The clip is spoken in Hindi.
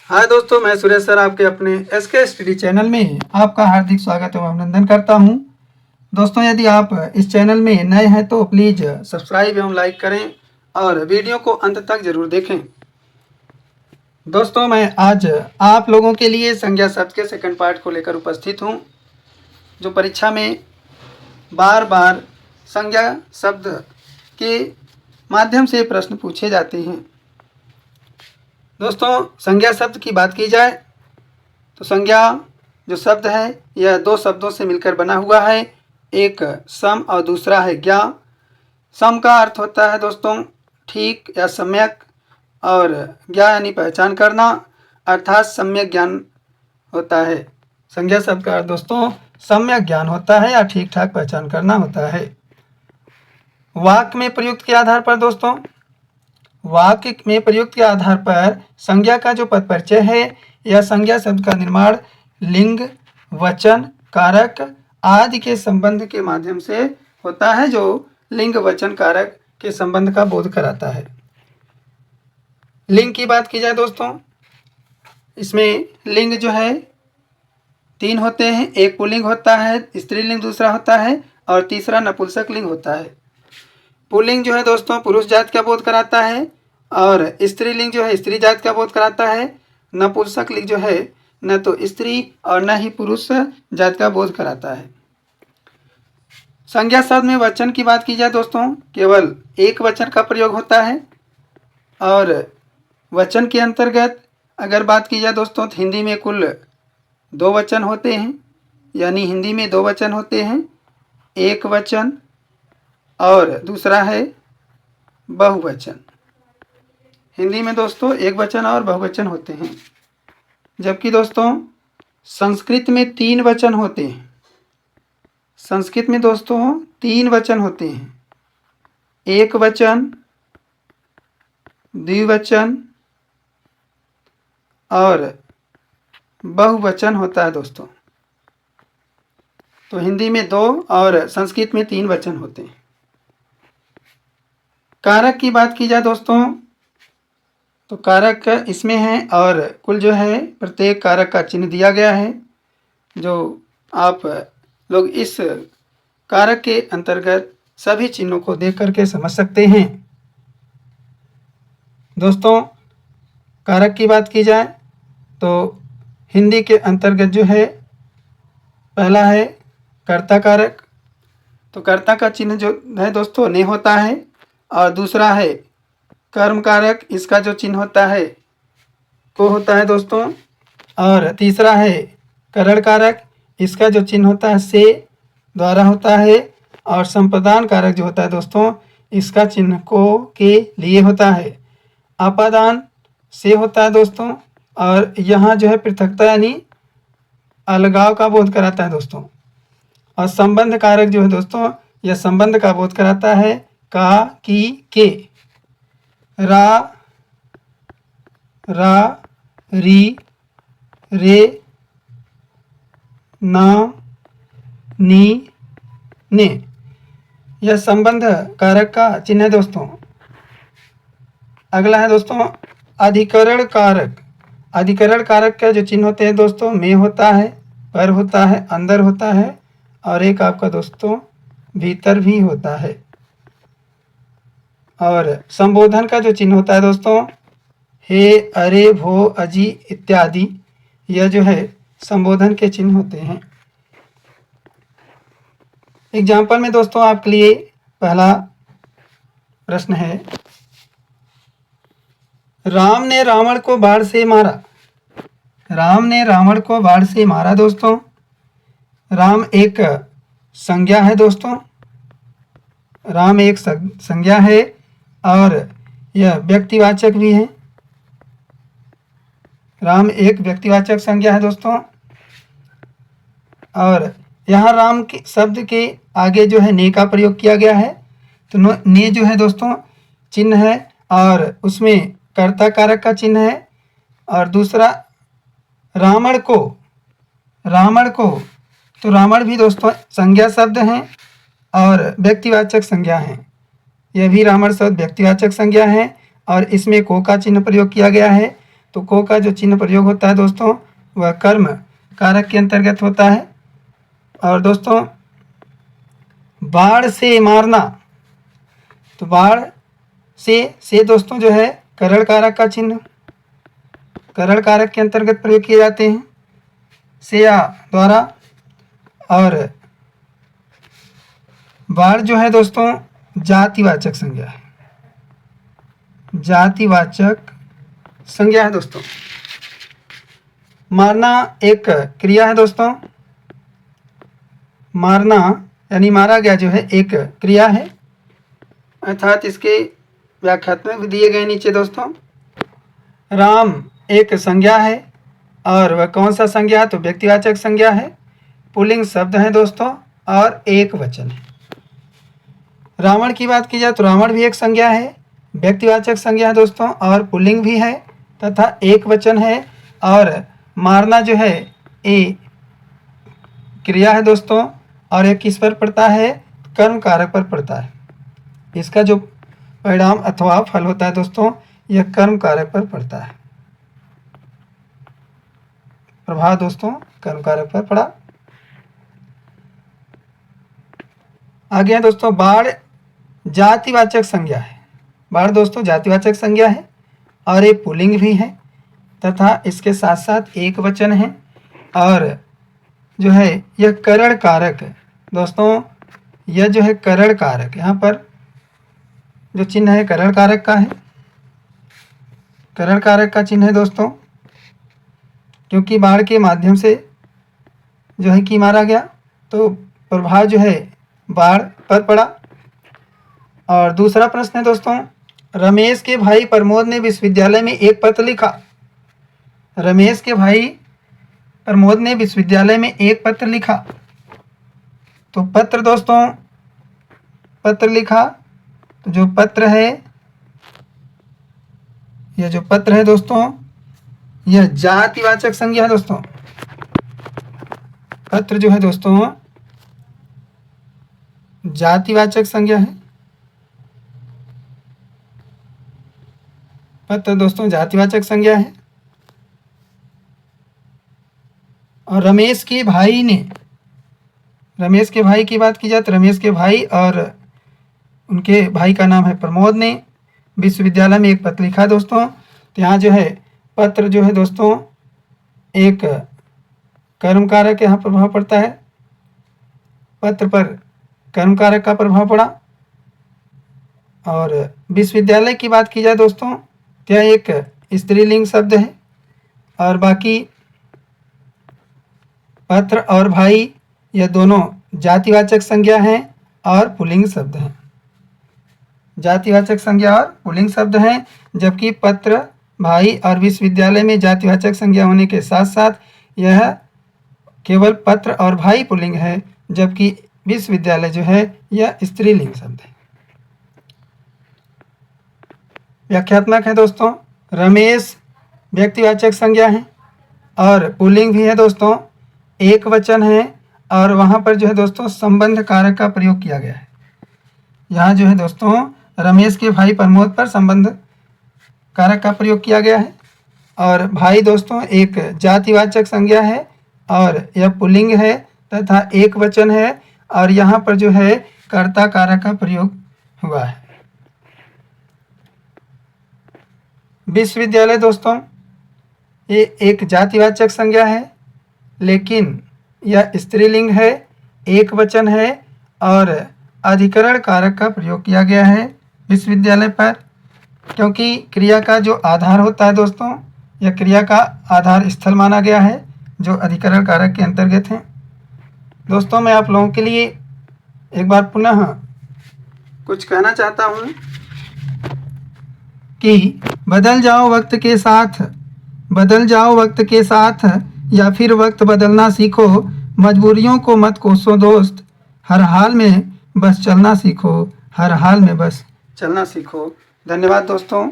हाय दोस्तों, मैं सुरेश सर आपके अपने एसके स्टडी चैनल में आपका हार्दिक स्वागत एवं अभिनंदन करता हूं। दोस्तों, यदि आप इस चैनल में नए हैं तो प्लीज़ सब्सक्राइब एवं लाइक करें और वीडियो को अंत तक जरूर देखें। दोस्तों, मैं आज आप लोगों के लिए संज्ञा शब्द के सेकंड पार्ट को लेकर उपस्थित हूं, जो परीक्षा में बार बार संज्ञा शब्द के माध्यम से प्रश्न पूछे जाते हैं। दोस्तों, संज्ञा शब्द की बात की जाए तो संज्ञा जो शब्द है यह दो शब्दों से मिलकर बना हुआ है, एक सम और दूसरा है ज्ञा। सम का अर्थ होता है दोस्तों ठीक या सम्यक, और ज्ञा यानी पहचान करना, अर्थात सम्यक ज्ञान होता है। संज्ञा शब्द का अर्थ दोस्तों सम्यक ज्ञान होता है या ठीक ठाक पहचान करना होता है। वाक्य में प्रयुक्त के आधार पर दोस्तों, वाक्य में प्रयुक्त के आधार पर संज्ञा का जो पद परिचय है, यह संज्ञा शब्द का निर्माण लिंग, वचन, कारक आदि के संबंध के माध्यम से होता है, जो लिंग, वचन, कारक के संबंध का बोध कराता है। लिंग की बात की जाए दोस्तों, इसमें लिंग जो है तीन होते हैं। एक पुल्लिंग होता है, स्त्रीलिंग दूसरा होता है, और तीसरा नपुंसक लिंग होता है। पुल्लिंग जो है दोस्तों पुरुष जाति का बोध कराता है, और स्त्रीलिंग जो है स्त्री जाति का बोध कराता है। नपुंसक लिंग जो है न तो स्त्री और न ही पुरुष जाति का बोध कराता है। संज्ञा शब्द में वचन की बात की जाए दोस्तों, केवल एक वचन का प्रयोग होता है, और वचन के अंतर्गत अगर बात की जाए दोस्तों तो हिंदी में कुल दो वचन होते हैं, यानी हिंदी में दो वचन होते हैं, एक वचन और दूसरा है बहुवचन। हिंदी में दोस्तों एक वचन और बहुवचन होते हैं, जबकि दोस्तों संस्कृत में तीन वचन होते हैं। संस्कृत में दोस्तों तीन वचन होते हैं, एक वचन, द्विवचन और बहुवचन होता है दोस्तों। तो हिंदी में दो और संस्कृत में तीन वचन होते हैं। कारक की बात की जाए दोस्तों तो कारक इसमें है, और कुल जो है प्रत्येक कारक का चिन्ह दिया गया है, जो आप लोग इस कारक के अंतर्गत सभी चिन्हों को देख करके समझ सकते हैं। दोस्तों, कारक की बात की जाए तो हिंदी के अंतर्गत जो है पहला है कर्ता कारक। तो कर्ता का चिन्ह जो है दोस्तों ने होता है, और दूसरा है कर्म कारक, इसका जो चिन्ह होता है को होता है दोस्तों, और तीसरा है करण कारक, इसका जो चिन्ह होता है से द्वारा होता है, और संप्रदान कारक जो होता है दोस्तों इसका चिन्ह को के लिए होता है। अपादान से होता है दोस्तों, और यहाँ जो है पृथकता यानी अलगाव का बोध कराता है दोस्तों। और संबंध कारक जो है दोस्तों यह संबंध का बोध कराता है, का, की, के। रा, री, रे, ना, नी, ने, यह संबंध कारक का चिन्ह है दोस्तों। अगला है दोस्तों अधिकरण कारक। अधिकरण कारक का जो चिन्ह होते हैं दोस्तों में होता है, पर होता है, अंदर होता है, और एक आपका दोस्तों भीतर भी होता है। और संबोधन का जो चिन्ह होता है दोस्तों हे, अरे, भो, अजी इत्यादि, यह जो है संबोधन के चिन्ह होते हैं। एग्जाम्पल में दोस्तों आपके लिए पहला प्रश्न है, राम ने रावण को बाण से मारा। राम ने रावण को बाण से मारा दोस्तों। राम एक संज्ञा है दोस्तों, राम एक संज्ञा है, और यह व्यक्तिवाचक भी है। राम एक व्यक्तिवाचक संज्ञा है दोस्तों, और यहाँ राम के शब्द के आगे जो है ने का प्रयोग किया गया है। तो ने जो है दोस्तों चिन्ह है, और उसमें कर्ता कारक का चिन्ह है। और दूसरा रावण को, तो रावण भी दोस्तों संज्ञा शब्द हैं और व्यक्तिवाचक संज्ञा हैं। यह भी रावण शब्द व्यक्तिवाचक संज्ञा है, और इसमें को का चिन्ह प्रयोग किया गया है। तो को का जो चिन्ह प्रयोग होता है दोस्तों वह कर्म कारक के अंतर्गत होता है। और दोस्तों बाढ़ से मारना, तो बाढ़ से दोस्तों जो है करण कारक का चिन्ह करण कारक के अंतर्गत प्रयोग किए जाते हैं से या द्वारा। और बाढ़ जो है दोस्तों जातिवाचक संज्ञा है, जातिवाचक संज्ञा है दोस्तों। मारना एक क्रिया है दोस्तों, मारना यानी मारा गया जो है एक क्रिया है, अर्थात इसके व्याख्यात्मक भी दिए गए नीचे दोस्तों। राम एक संज्ञा है और वह कौन सा संज्ञा है, तो व्यक्तिवाचक संज्ञा है, पुल्लिंग शब्द है दोस्तों और एक वचन है। रावण की बात की जाए तो रावण भी एक संज्ञा है, व्यक्तिवाचक संज्ञा है दोस्तों और पुल्लिंग भी है तथा एक वचन है। और मारना जो है ये क्रिया है दोस्तों और ये किस पर पड़ता है, कर्म कारक पर पड़ता है। इसका जो परिणाम अथवा फल होता है दोस्तों यह कर्म कारक पर पड़ता है, प्रभाव दोस्तों कर्म कारक पर पड़ा। आगे है दोस्तों बाढ़ जातिवाचक संज्ञा है, बाढ़ दोस्तों जातिवाचक संज्ञा है और ये पुल्लिंग भी है तथा इसके साथ साथ एक वचन है। और जो है यह करण कारक है दोस्तों, यह जो है करण कारक, यहाँ पर जो चिन्ह है करण कारक का है, करण कारक का चिन्ह है दोस्तों, क्योंकि बाढ़ के माध्यम से जो है कि मारा गया तो प्रभाव जो है बाढ़ पर पड़ा। और दूसरा प्रश्न है दोस्तों, रमेश के भाई प्रमोद ने विश्वविद्यालय में एक पत्र लिखा। रमेश के भाई प्रमोद ने विश्वविद्यालय में एक पत्र लिखा, तो पत्र दोस्तों पत्र लिखा, तो जो पत्र है यह जो पत्र है दोस्तों यह जातिवाचक संज्ञा है दोस्तों। पत्र जो है दोस्तों जातिवाचक संज्ञा है, पत्र दोस्तों जातिवाचक संज्ञा है। और रमेश के भाई ने, रमेश के भाई की बात की जाए तो रमेश के भाई और उनके भाई का नाम है प्रमोद ने विश्वविद्यालय में एक पत्र लिखा दोस्तों। तो यहाँ जो है पत्र जो है दोस्तों एक कर्म कारक यहाँ प्रभाव पड़ता है, पत्र पर कर्म कारक का प्रभाव पड़ा। और विश्वविद्यालय की बात की जाए दोस्तों तो यह एक स्त्रीलिंग शब्द है और बाकी पत्र और भाई यह दोनों जातिवाचक संज्ञा हैं और पुल्लिंग शब्द हैं, जातिवाचक संज्ञा और पुल्लिंग शब्द हैं। जबकि पत्र भाई और विश्वविद्यालय में जातिवाचक संज्ञा होने के साथ साथ यह केवल पत्र और भाई पुल्लिंग है, जबकि विश्वविद्यालय जो है यह स्त्रीलिंग शब्द है। व्याख्यात्मक है दोस्तों, रमेश व्यक्तिवाचक संज्ञा है और पुल्लिंग भी है दोस्तों, एक वचन है और वहाँ पर जो है दोस्तों संबंध कारक का प्रयोग किया गया है। यहाँ जो है दोस्तों रमेश के भाई प्रमोद पर संबंध कारक का प्रयोग किया गया है। और भाई दोस्तों एक जातिवाचक संज्ञा है और यह पुल्लिंग है तथा एक वचन है और यहाँ पर जो है कर्ता कारक का प्रयोग हुआ है। विश्वविद्यालय दोस्तों ये एक जातिवाचक संज्ञा है, लेकिन यह स्त्रीलिंग है, एक वचन है और अधिकरण कारक का प्रयोग किया गया है विश्वविद्यालय पर, क्योंकि क्रिया का जो आधार होता है दोस्तों यह क्रिया का आधार स्थल माना गया है जो अधिकरण कारक के अंतर्गत है। दोस्तों मैं आप लोगों के लिए एक बार पुनः कुछ कहना चाहता हूँ कि बदल जाओ वक्त के साथ, बदल जाओ वक्त के साथ या फिर वक्त बदलना सीखो, मजबूरियों को मत कोसो दोस्त, हर हाल में बस चलना सीखो, हर हाल में बस चलना सीखो। धन्यवाद दोस्तों।